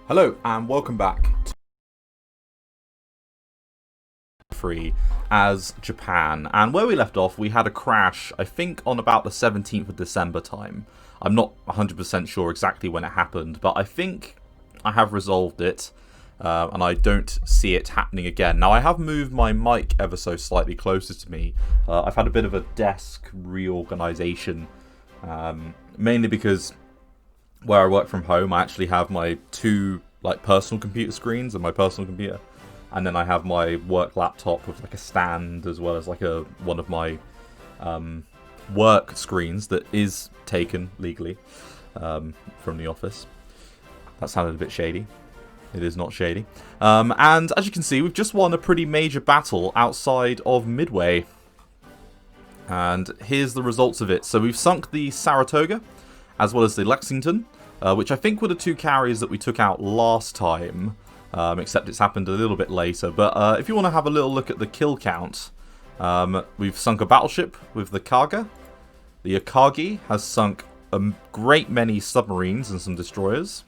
Hello and welcome back to Free as Japan. And where we left off, we had a crash, I think on about the 17th of December time. I'm not 100% sure exactly when it happened, but I think I have resolved it. And I don't see it happening again. Now, I have moved my mic ever so slightly closer to me. I've had a bit of a desk reorganization, mainly because where I work from home, I actually have my two personal computer screens and my personal computer, and then I have my work laptop with like a stand as well as like one of my work screens that is taken legally from the office. That sounded a bit shady. It is not shady. And as you can see, we've just won a pretty major battle outside of Midway. And here's the results of it. So we've sunk the Saratoga, as well as the Lexington, which I think were the two carriers that we took out last time, except it's happened a little bit later. But if you want to have a little look at the kill count, we've sunk a battleship with the Kaga. The Akagi has sunk a great many submarines and some destroyers.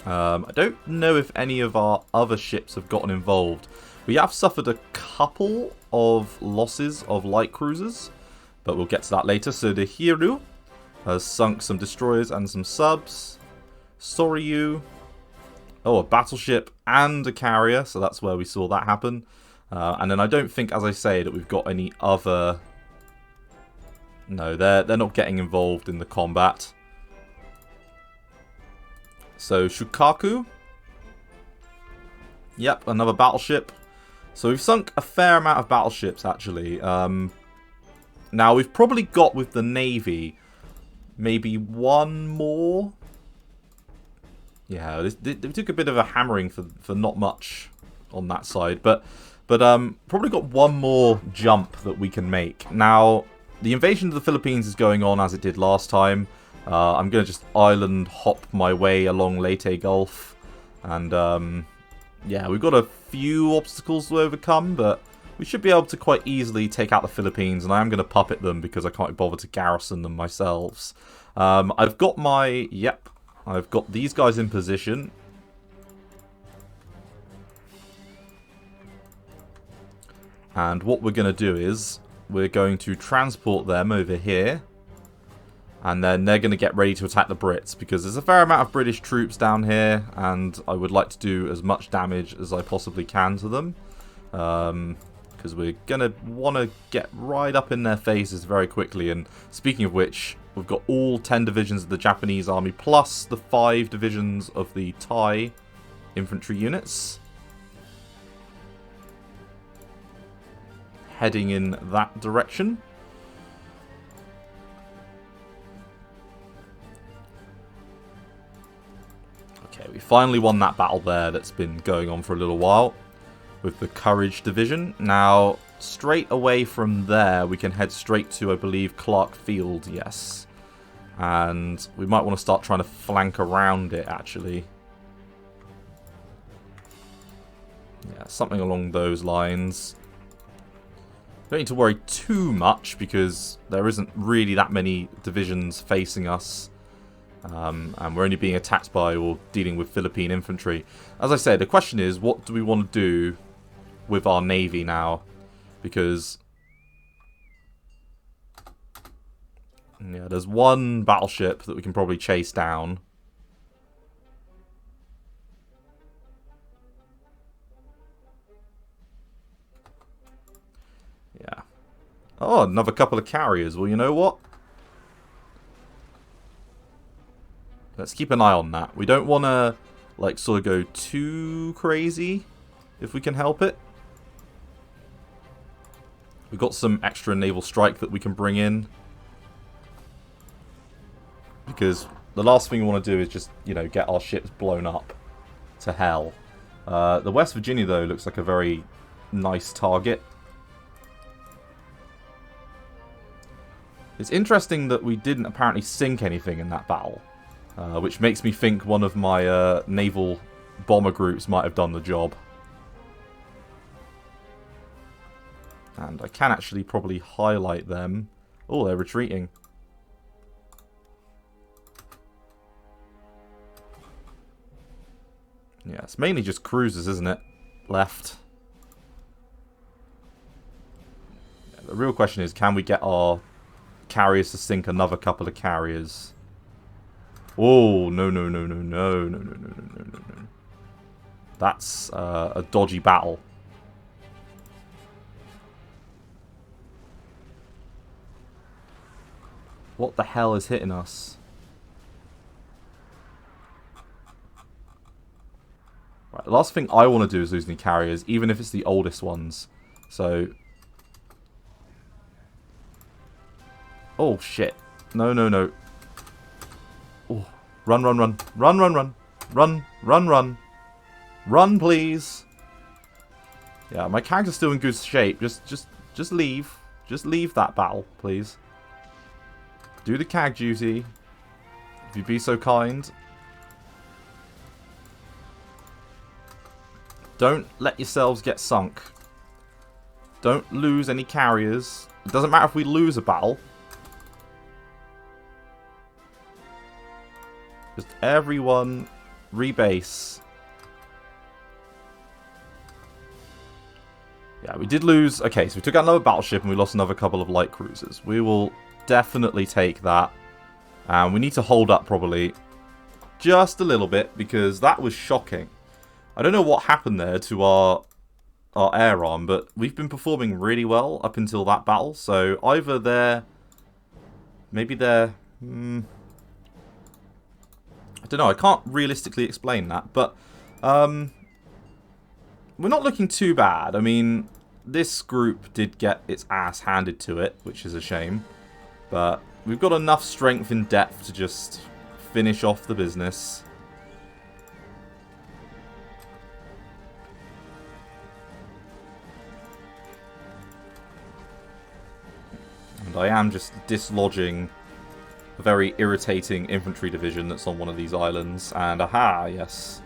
I don't know if any of our other ships have gotten involved. We have suffered a couple of losses of light cruisers, but we'll get to that later. So the Hiru has sunk some destroyers and some subs. Soryu, a battleship and a carrier, so that's where we saw that happen. And then I don't think, as I say, that we've got any other... No, they're not getting involved in the combat. So, Shukaku. Yep, another battleship. So we've sunk a fair amount of battleships, actually. Now, we've probably got with the Navy maybe one more. Yeah, they took a bit of a hammering for not much on that side. But probably got one more jump that we can make. Now, the invasion of the Philippines is going on as it did last time. I'm going to just island hop my way along Leyte Gulf. And, yeah, we've got a few obstacles to overcome, but we should be able to quite easily take out the Philippines. And I am going to puppet them because I can't bother to garrison them myself. I've got my... Yep, I've got these guys in position. And what we're going to do is we're going to transport them over here. And then they're going to get ready to attack the Brits, because there's a fair amount of British troops down here, and I would like to do as much damage as I possibly can to them. Because we're going to want to get right up in their faces very quickly. And speaking of which, we've got all 10 divisions of the Japanese army, plus the 5 divisions of the Thai infantry units heading in that direction. Okay, we finally won that battle there that's been going on for a little while with the Courage Division. Now, straight away from there, we can head straight to, I believe, Clark Field, yes. And we might want to start trying to flank around it, actually. Yeah, something along those lines. Don't need to worry too much, because there isn't really that many divisions facing us. And we're only being attacked by or dealing with Philippine infantry. As I said, the question is, what do we want to do with our navy now? Because, yeah, there's one battleship that we can probably chase down. Yeah. Oh, another couple of carriers. Well, you know what? Let's keep an eye on that. We don't want to, like, sort of go too crazy, if we can help it. We've got some extra naval strike that we can bring in. Because the last thing we want to do is just, you know, get our ships blown up to hell. The West Virginia, though, looks like a very nice target. It's interesting that we didn't apparently sink anything in that battle. Which makes me think one of my naval bomber groups might have done the job. And I can actually probably highlight them. Oh, they're retreating. Yeah, it's mainly just cruisers, isn't it? Left. Yeah, the real question is, can we get our carriers to sink another couple of carriers? Oh, no, no, no, no, no, no, no, no, no, no, no, no. That's a dodgy battle. What the hell is hitting us? Right, the last thing I want to do is lose any carriers, even if it's the oldest ones. So... Oh, shit. No, no, no. Oh. Run, run, run. Run, run, run. Run, run, run. Run, please. Yeah, my character's still in good shape. Just leave. Just leave that battle, please. Do the CAG duty. If you'd be so kind. Don't let yourselves get sunk. Don't lose any carriers. It doesn't matter if we lose a battle. Just everyone rebase. Yeah, we did lose... Okay, so we took out another battleship and we lost another couple of light cruisers. We will definitely take that. And we need to hold up probably just a little bit because that was shocking. I don't know what happened there to our air arm, but we've been performing really well up until that battle. So either they're... Maybe they're... I don't know, I can't realistically explain that, but... We're not looking too bad. I mean, this group did get its ass handed to it, which is a shame. But we've got enough strength in depth to just finish off the business. And I am just dislodging a very irritating infantry division that's on one of these islands. And aha, yes.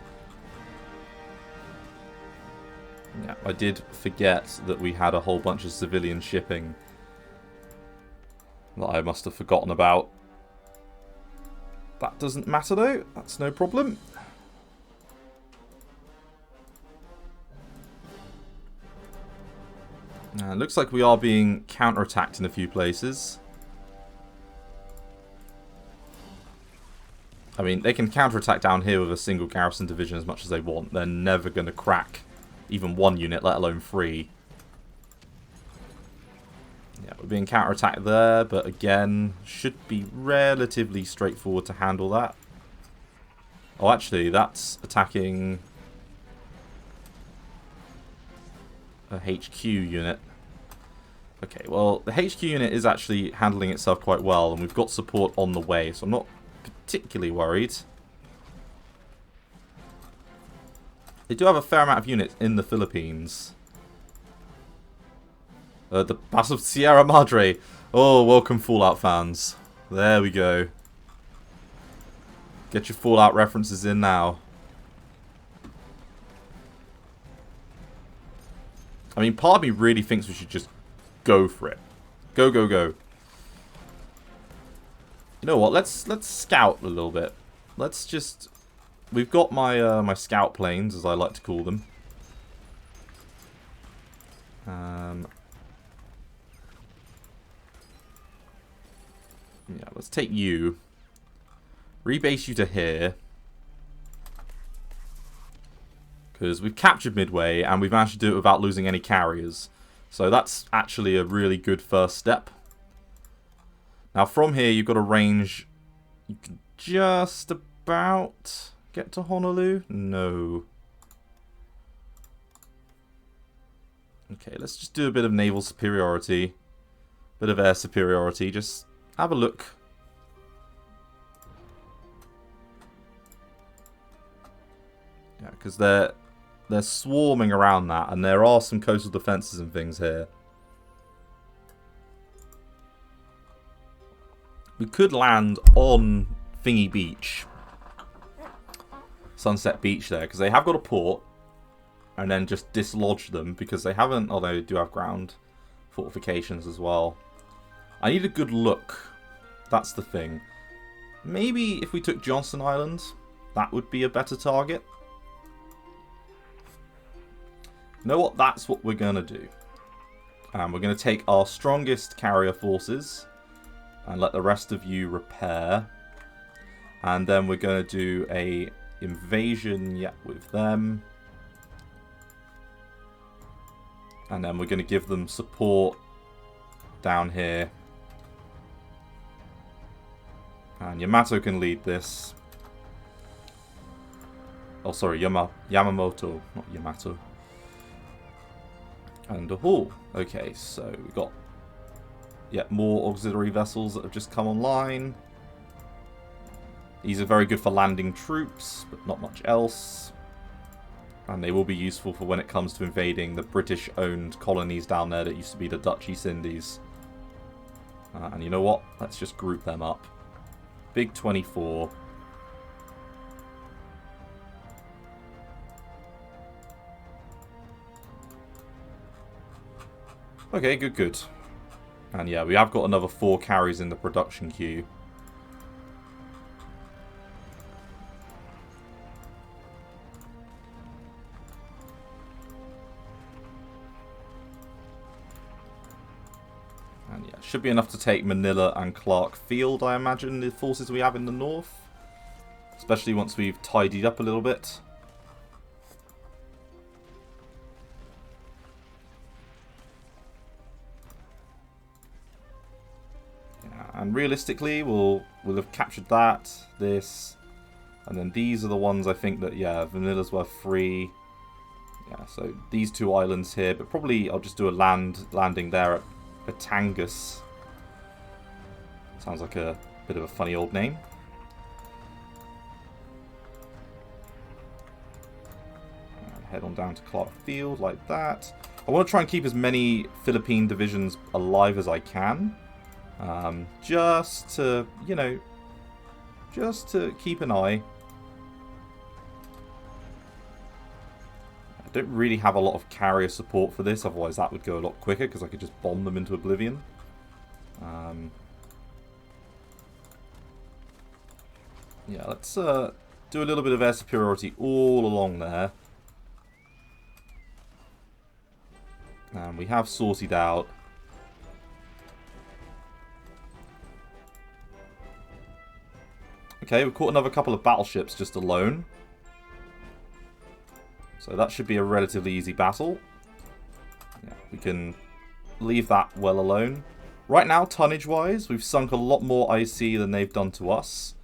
Yeah, I did forget that we had a whole bunch of civilian shipping that I must have forgotten about. That doesn't matter though, that's no problem. It looks like we are being counterattacked in a few places. I mean, they can counterattack down here with a single garrison division as much as they want. They're never going to crack even one unit, let alone 3. Yeah, we're being counterattacked there, but again, should be relatively straightforward to handle that. Oh, actually, that's attacking a HQ unit. Okay, well, the HQ unit is actually handling itself quite well, and we've got support on the way, so I'm not particularly worried. They do have a fair amount of units in the Philippines. The Pass of Sierra Madre. Oh, welcome Fallout fans. There we go. Get your Fallout references in now. I mean, part of me really thinks we should just go for it. Go, go, go. You know what? Let's scout a little bit. Let's just... We've got my my scout planes, as I like to call them. Yeah, let's take you. Rebase you to here. Because we've captured Midway, and we've managed to do it without losing any carriers. So that's actually a really good first step. Now from here, you've got a range... You can just about... get to Honolulu? No. Okay, let's just do a bit of naval superiority. Bit of air superiority. Just have a look. Yeah, because they're swarming around that, and there are some coastal defences and things here. We could land on Thingy Beach. Sunset Beach there, because they have got a port, and then just dislodge them, because they haven't, although they do have ground fortifications as well. I need a good look. That's the thing. Maybe if we took Johnston Island, that would be a better target. You know what? That's what we're going to do. And we're going to take our strongest carrier forces and let the rest of you repair. And then we're going to do a invasion with them. And then we're going to give them support down here. And Yamato can lead this. Oh, sorry, Yamamoto, not Yamato. And okay, so we've got more auxiliary vessels that have just come online. These are very good for landing troops, but not much else. And they will be useful for when it comes to invading the British-owned colonies down there that used to be the Dutch East Indies. And you know what? Let's just group them up. Big 24. Okay, good. And yeah, we have got another 4 carries in the production queue. And yeah, should be enough to take Manila and Clark Field, I imagine, the forces we have in the north. Especially once we've tidied up a little bit. And realistically, we'll have captured that, this, and then these are the ones I think that, Manila's worth 3. Yeah, so these 2 islands here, but probably I'll just do a landing there at Batangas. Sounds like a bit of a funny old name. And head on down to Clark Field like that. I want to try and keep as many Philippine divisions alive as I can. Just to, just to keep an eye. I don't really have a lot of carrier support for this, otherwise that would go a lot quicker because I could just bomb them into oblivion. Yeah, let's do a little bit of air superiority all along there. And we have sorted out okay, we've caught another couple of battleships just alone. So that should be a relatively easy battle. Yeah, we can leave that well alone. Right now, tonnage-wise, we've sunk a lot more IC than they've done to us.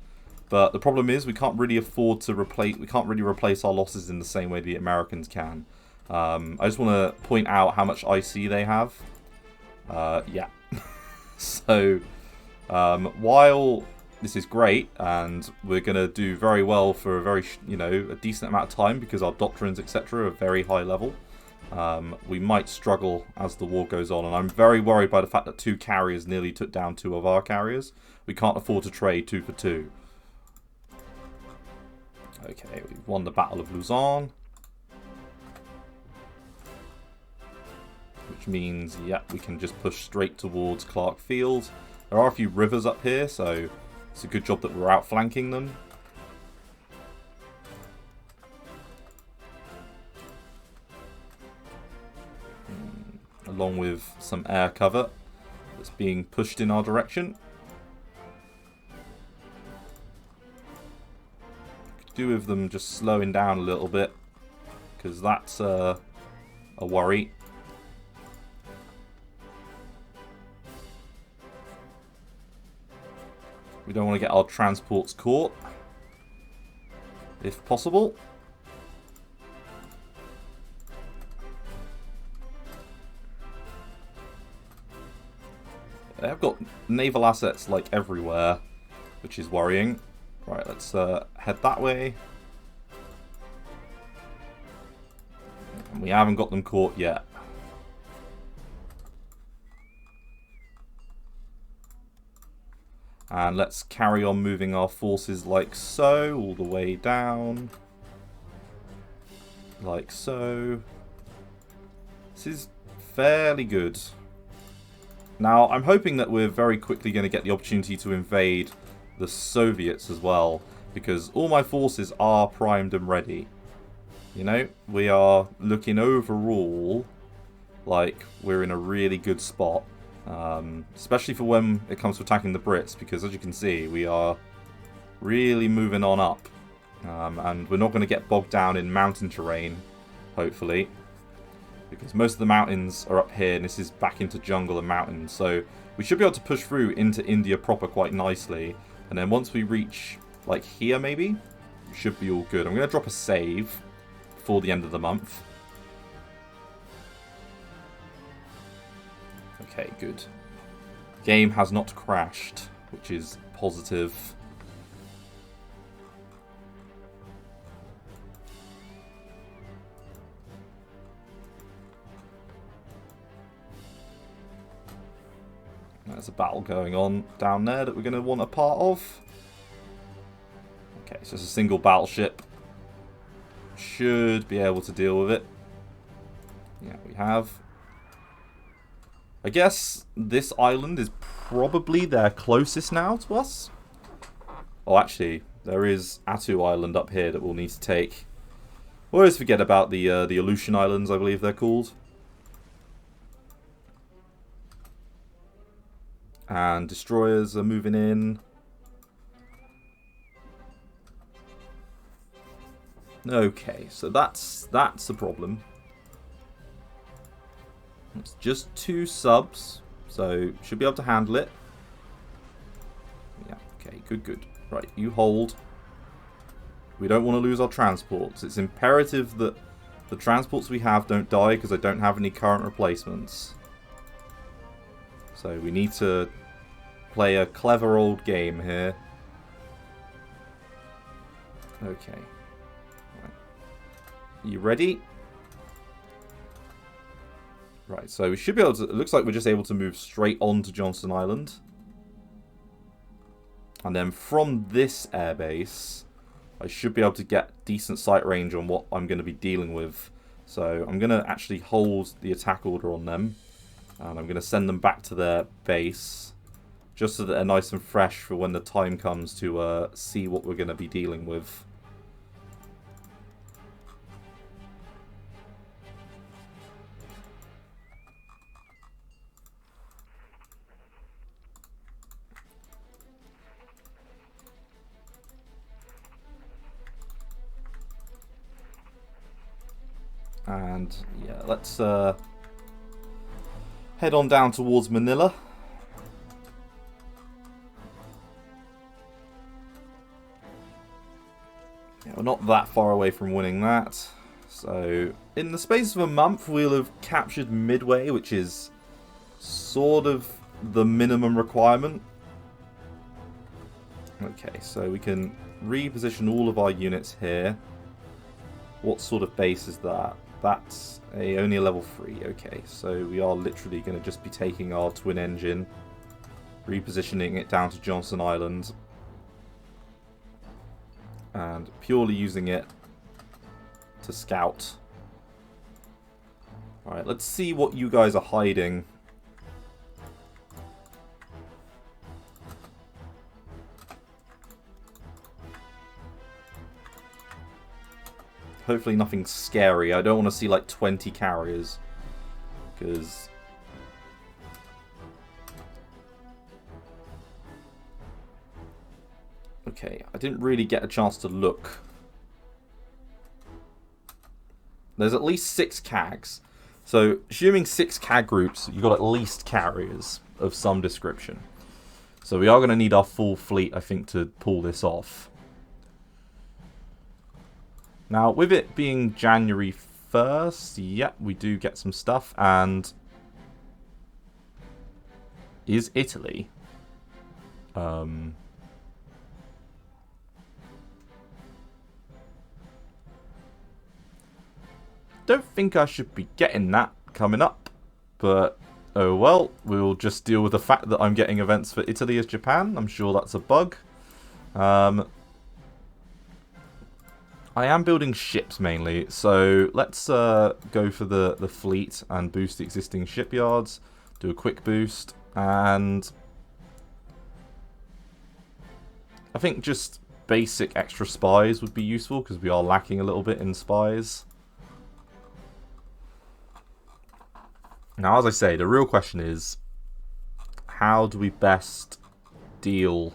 But the problem is we can't really afford to replace. We can't really replace our losses in the same way the Americans can. I just want to point out how much IC they have. Yeah. So while this is great, and we're going to do very well for a very, a decent amount of time because our doctrines, etc., are very high level. We might struggle as the war goes on, and I'm very worried by the fact that 2 carriers nearly took down 2 of our carriers. We can't afford to trade 2 for 2. Okay, we've won the Battle of Luzon. Which means, we can just push straight towards Clark Field. There are a few rivers up here, so it's a good job that we're outflanking them. Along with some air cover that's being pushed in our direction. Could do with them just slowing down a little bit, because that's a worry. We don't want to get our transports caught, if possible. They've got naval assets like everywhere, which is worrying. Right, let's head that way. And we haven't got them caught yet. And let's carry on moving our forces like so, all the way down. Like so. This is fairly good. Now, I'm hoping that we're very quickly going to get the opportunity to invade the Soviets as well, because all my forces are primed and ready. You know, we are looking overall like we're in a really good spot. Especially for when it comes to attacking the Brits, because as you can see, we are really moving on up. And we're not going to get bogged down in mountain terrain, hopefully. Because most of the mountains are up here, and this is back into jungle and mountains. So we should be able to push through into India proper quite nicely. And then once we reach, like, here maybe, we should be all good. I'm going to drop a save before the end of the month. Okay, good. Game has not crashed, which is positive. There's a battle going on down there that we're going to want a part of. Okay, so it's a single battleship. Should be able to deal with it. Yeah, we have. I guess this island is probably their closest now to us. Oh, actually, there is Attu Island up here that we'll need to take. We always forget about the Aleutian Islands, I believe they're called. And destroyers are moving in. Okay, so that's a problem. It's just 2 subs, so should be able to handle it. Yeah, okay, good. Right, you hold. We don't want to lose our transports. It's imperative that the transports we have don't die because I don't have any current replacements. So we need to play a clever old game here. Okay. Right. You ready? Right, so we should be able to... It looks like we're just able to move straight on to Johnston Island. And then from this airbase, I should be able to get decent sight range on what I'm going to be dealing with. So I'm going to actually hold the attack order on them. And I'm going to send them back to their base. Just so that they're nice and fresh for when the time comes to see what we're going to be dealing with. And yeah, let's head on down towards Manila. Yeah, we're not that far away from winning that. So in the space of a month, we'll have captured Midway, which is sort of the minimum requirement. Okay, so we can reposition all of our units here. What sort of base is that? That's only a level 3. Okay, so we are literally going to just be taking our twin engine, repositioning it down to Johnston Island, and purely using it to scout. Alright, let's see what you guys are hiding. Hopefully nothing scary. I don't want to see like 20 carriers. Because... Okay, I didn't really get a chance to look. There's at least 6 CAGs. So, assuming 6 CAG groups, you've got at least carriers of some description. So we are going to need our full fleet, I think, to pull this off. Now, with it being January 1st, yeah, we do get some stuff. And is Italy? Don't think I should be getting that coming up. But, oh well, we'll just deal with the fact that I'm getting events for Italy as Japan. I'm sure that's a bug. I am building ships mainly, so let's go for the fleet and boost the existing shipyards. Do a quick boost, and I think just basic extra spies would be useful, because we are lacking a little bit in spies. Now, as I say, the real question is, how do we best deal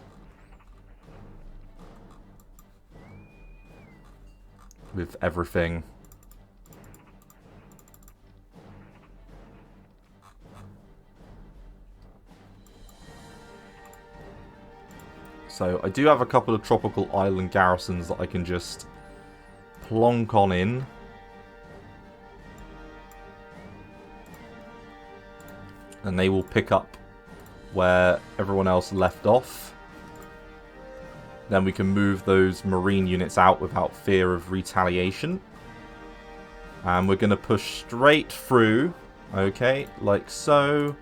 with everything? So I do have a couple of tropical island garrisons that I can just plonk on in. And they will pick up where everyone else left off. Then we can move those marine units out without fear of retaliation. And we're going to push straight through, okay, like so,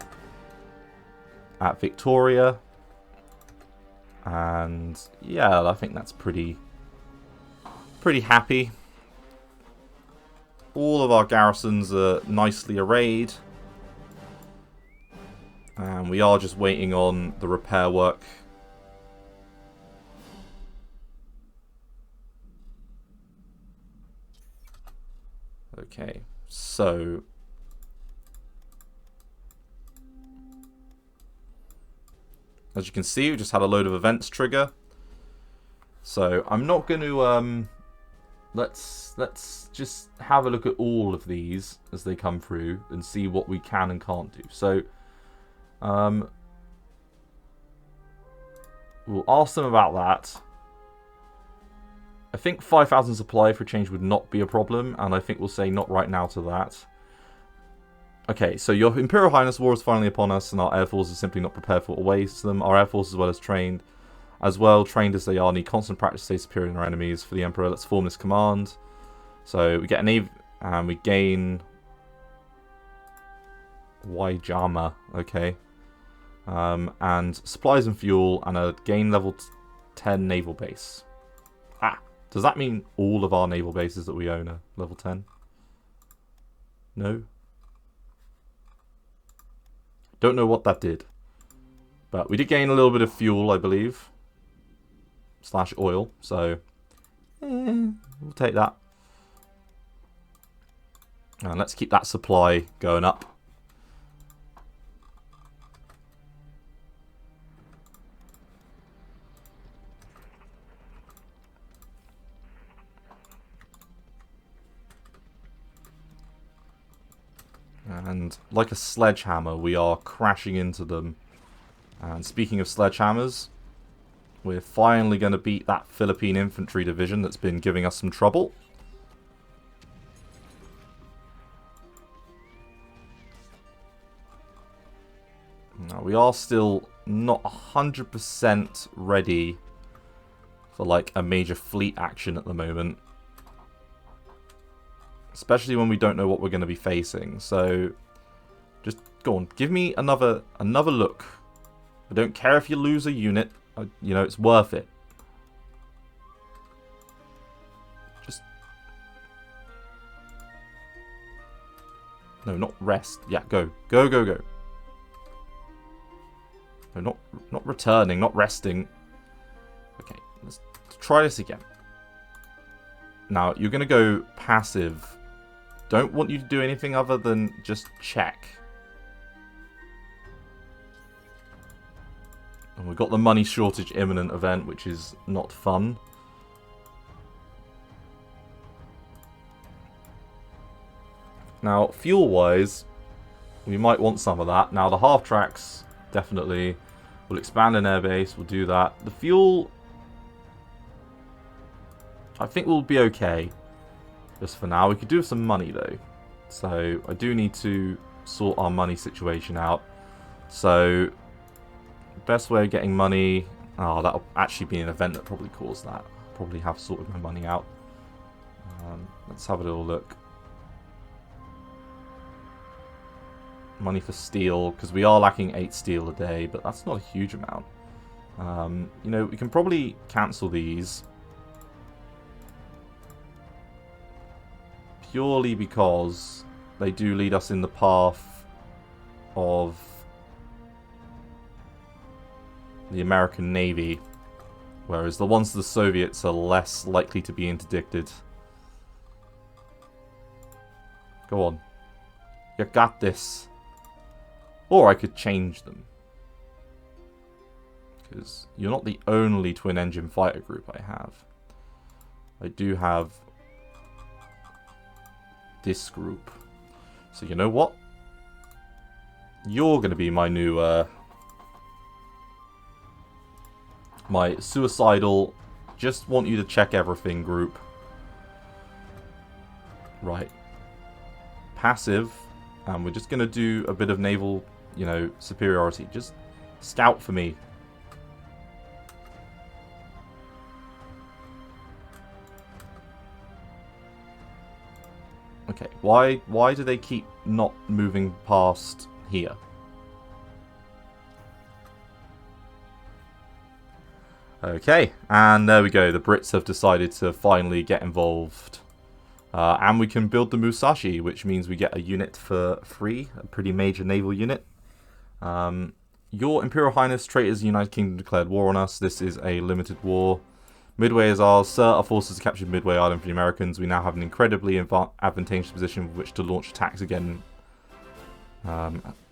at Victoria. And yeah, I think that's pretty happy. All of our garrisons are nicely arrayed. And we are just waiting on the repair work. Okay, so as you can see, we just had a load of events trigger. So I'm not going to let's just have a look at all of these as they come through and see what we can and can't do. So we'll ask them about that. I think 5,000 supply for change would not be a problem, and I think we'll say not right now to that. Okay, so your Imperial Highness, war is finally upon us, and our air force is simply not prepared for what awaits them. Our air force, trained as they are, need constant practice to stay superior in our enemies. For the Emperor, let's form this command. So we get a navy, and we gain Waijama, okay. And supplies and fuel, and a gain level 10 naval base. Does that mean all of our naval bases that we own are level 10? No? Don't know what that did. But we did gain a little bit of fuel, I believe. / oil. So, we'll take that. And let's keep that supply going up. And like a sledgehammer, we are crashing into them. And speaking of sledgehammers, we're finally going to beat that Philippine infantry division that's been giving us some trouble. Now, we are still not 100% ready for like a major fleet action at the moment. Especially when we don't know what we're going to be facing. So, just go on. Give me another look. I don't care if you lose a unit. You know, it's worth it. Just... No, not rest. Yeah, go. Go, go, go. No, not returning, not resting. Okay, let's try this again. Now, you're going to go passive. Don't want you to do anything other than just check. And we've got the money shortage imminent event, which is not fun. Now, fuel-wise, we might want some of that. Now, the half-tracks, definitely. We'll expand an airbase, we'll do that. The fuel, I think we'll be okay. Just for now. We could do with some money, though. So, I do need to sort our money situation out. So, best way of getting money... Oh, that'll actually be an event that probably caused that. Probably have sorted my money out. Let's have a little look. Money for steel, because we are lacking 8 steel a day, but that's not a huge amount. You know, we can probably cancel these. Purely because they do lead us in the path of the American Navy. Whereas the ones to the Soviets are less likely to be interdicted. Go on. You got this. Or I could change them. Because you're not the only twin-engine fighter group I have. I do have this group. So you know what? You're going to be my new... my suicidal, just want you to check everything group. Right. Passive. And we're just going to do a bit of naval, you know, superiority. Just scout for me. Okay, why do they keep not moving past here? Okay, and there we go. The Brits have decided to finally get involved. And we can build the Musashi, which means we get a unit for free. A pretty major naval unit. Your Imperial Highness, traitors, the United Kingdom declared war on us. This is a limited war. Midway is ours. Sir, our forces captured Midway Island for the Americans. We now have an incredibly advantageous position with which to launch attacks again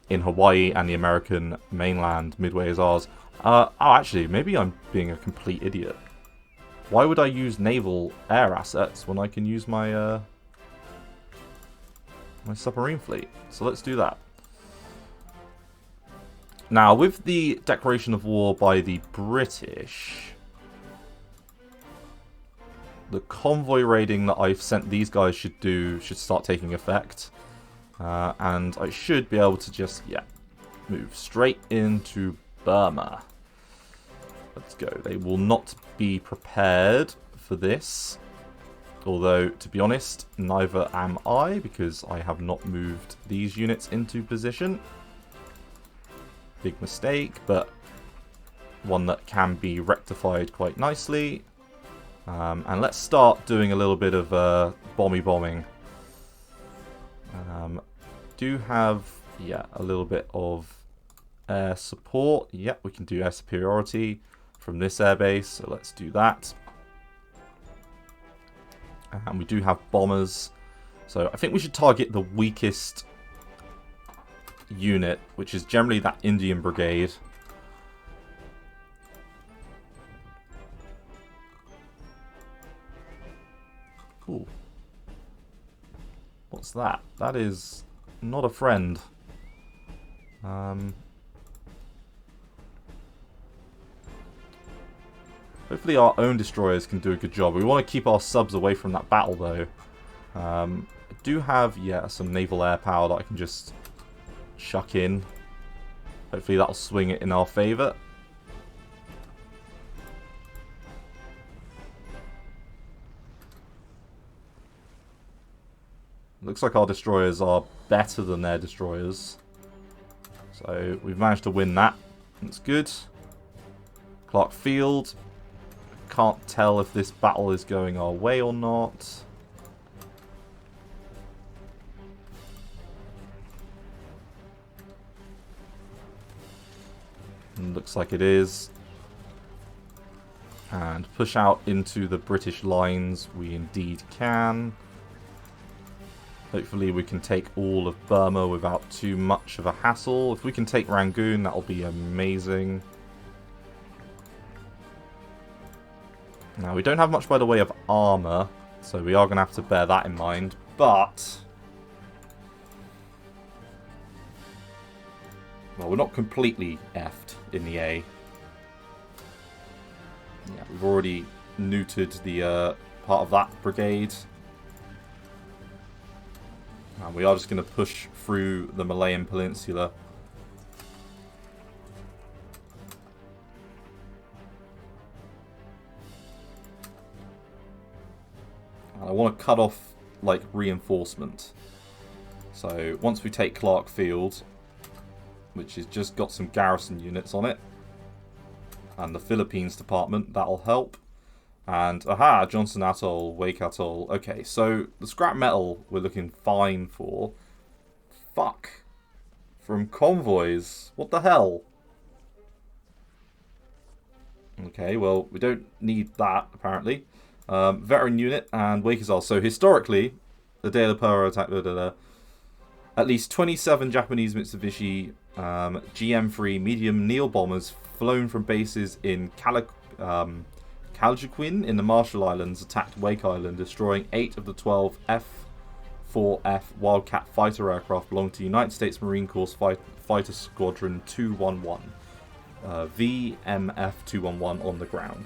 in Hawaii and the American mainland. Midway is ours. Oh, actually, maybe I'm being a complete idiot. Why would I use naval air assets when I can use my my submarine fleet? So let's do that. Now, with the declaration of war by the British, the convoy raiding that I've sent these guys should start taking effect. And I should be able to just, yeah, move straight into Burma. Let's go. They will not be prepared for this. Although, to be honest, neither am I, because I have not moved these units into position. Big mistake, but one that can be rectified quite nicely. And let's start doing a little bit of bombing. Do have, yeah, a little bit of air support. Yep, we can do air superiority from this airbase, so let's do that. And we do have bombers, so I think we should target the weakest unit, which is generally that Indian brigade. Cool. What's that? That is not a friend. Hopefully our own destroyers can do a good job. We want to keep our subs away from that battle, though. I do have, yeah, some naval air power that I can just chuck in. Hopefully that'll swing it in our favour. Looks like our destroyers are better than their destroyers. So we've managed to win that. That's good. Clark Field. Can't tell if this battle is going our way or not. Looks like it is. And push out into the British lines. We indeed can. Hopefully we can take all of Burma without too much of a hassle. If we can take Rangoon, that'll be amazing. Now, we don't have much by the way of armour, so we are going to have to bear that in mind. But, well, we're not completely effed in the A. Yeah, we've already neutered the part of that brigade. And we are just going to push through the Malayan Peninsula. And I want to cut off, like, reinforcement. So, once we take Clark Field, which has just got some garrison units on it, and the Philippines department, that'll help. And, aha, Johnson Atoll, Wake Atoll. Okay, so the scrap metal we're looking fine for. Fuck. From convoys. What the hell? Okay, well, we don't need that, apparently. Veteran unit and wake as well. So, historically, the day of the Pearl attack, at least 27 Japanese Mitsubishi GM3 medium Neo bombers flown from bases in Caljaquin in the Marshall Islands attacked Wake Island, destroying 8 of the 12 F-4F Wildcat fighter aircraft belonging to United States Marine Corps Fighter Squadron 211. VMF 211 on the ground.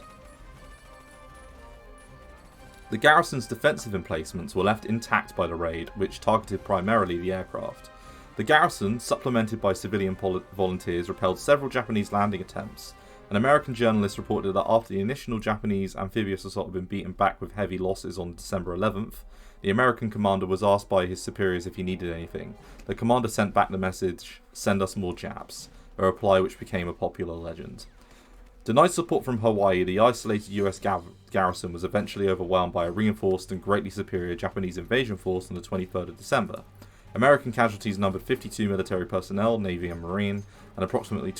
The garrison's defensive emplacements were left intact by the raid, which targeted primarily the aircraft. The garrison, supplemented by civilian volunteers, repelled several Japanese landing attempts. An American journalist reported that after the initial Japanese amphibious assault had been beaten back with heavy losses on December 11th, the American commander was asked by his superiors if he needed anything. The commander sent back the message, "Send us more Japs," a reply which became a popular legend. Denied support from Hawaii, the isolated US garrison was eventually overwhelmed by a reinforced and greatly superior Japanese invasion force on the 23rd of December. American casualties numbered 52 military personnel, Navy and Marine, and approximately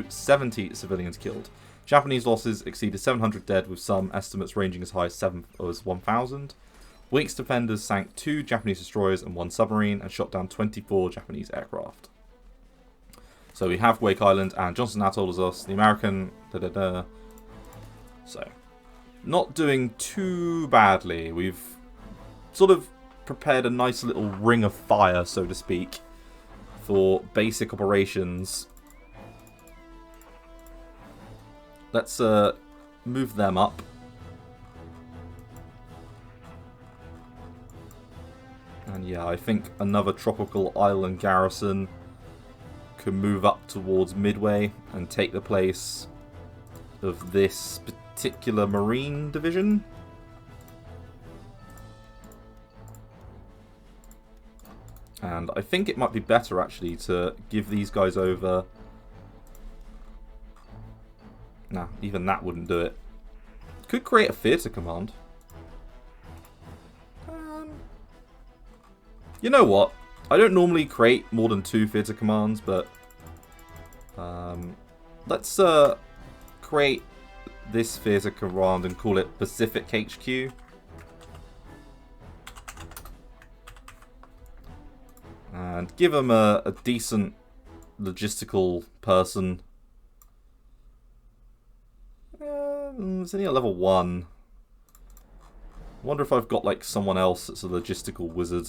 70 civilians killed. Japanese losses exceeded 700 dead, with some estimates ranging as high as 1,000. Wake's defenders sank 2 Japanese destroyers and 1 submarine and shot down 24 Japanese aircraft. So we have Wake Island and Johnston Atoll as us, the American... So, not doing too badly. We've sort of prepared a nice little ring of fire, so to speak, for basic operations. Let's move them up. And yeah, I think another tropical island garrison can move up towards Midway and take the place of this particular Marine division. And I think it might be better actually to give these guys over. Nah, even that wouldn't do it. Could create a theatre command. You know what? I don't normally create more than 2 theatre commands, but let's create this theatre command and call it Pacific HQ. And give them a decent logistical person. It's only at level 1. I wonder if I've got like someone else that's a logistical wizard.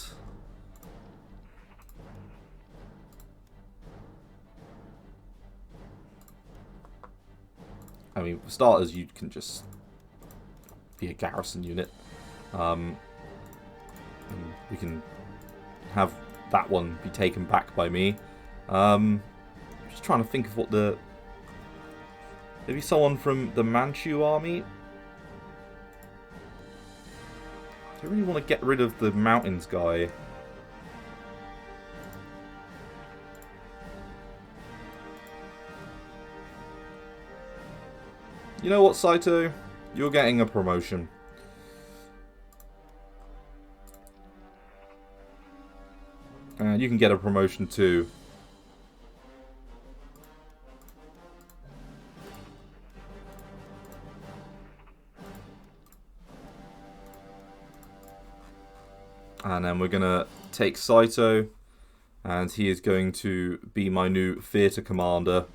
I mean, for starters, you can just be a garrison unit. And we can have that one be taken back by me. Just trying to think of what the... Maybe someone from the Manchu army? I don't really want to get rid of the mountains guy. You know what, Saito? You're getting a promotion. And you can get a promotion too. And then we're going to take Saito. And he is going to be my new theatre commander.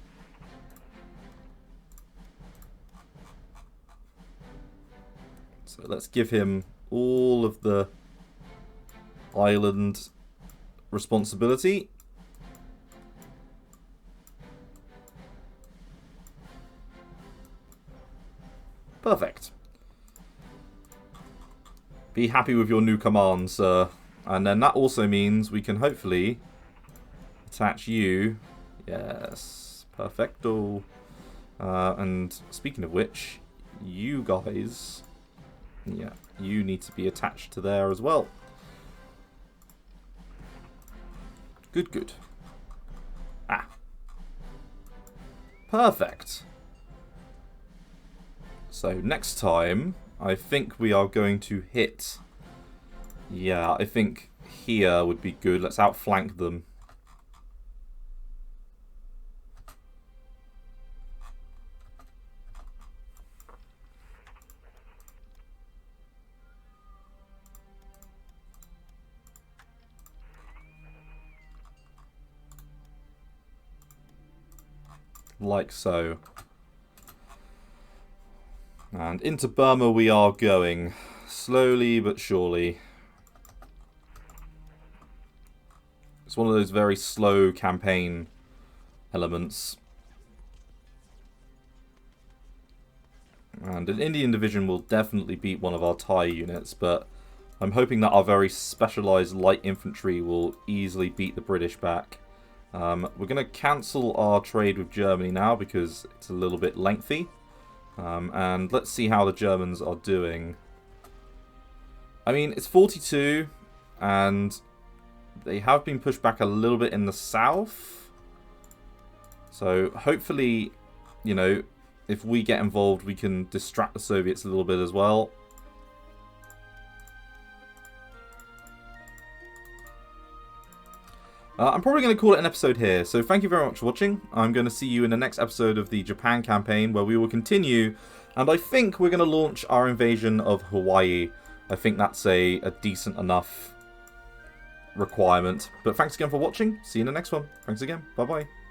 So let's give him all of the island responsibility. Perfect. Be happy with your new command, sir. And then that also means we can hopefully attach you. Yes, perfecto. And speaking of which, you guys... Yeah, you need to be attached to there as well. Good, good. Ah. Perfect. So next time, I think we are going to hit... Yeah, I think here would be good. Let's outflank them. like so. And into Burma we are going, slowly but surely. It's one of those very slow campaign elements. And an Indian division will definitely beat one of our Thai units, but I'm hoping that our very specialised light infantry will easily beat the British back. We're going to cancel our trade with Germany now because it's a little bit lengthy. And let's see how the Germans are doing. I mean, it's 42, and they have been pushed back a little bit in the south. So hopefully, you know, if we get involved, we can distract the Soviets a little bit as well. I'm probably going to call it an episode here, so thank you very much for watching. I'm going to see you in the next episode of the Japan campaign, where we will continue, and I think we're going to launch our invasion of Hawaii. I think that's a decent enough requirement. But thanks again for watching. See you in the next one. Thanks again. Bye-bye.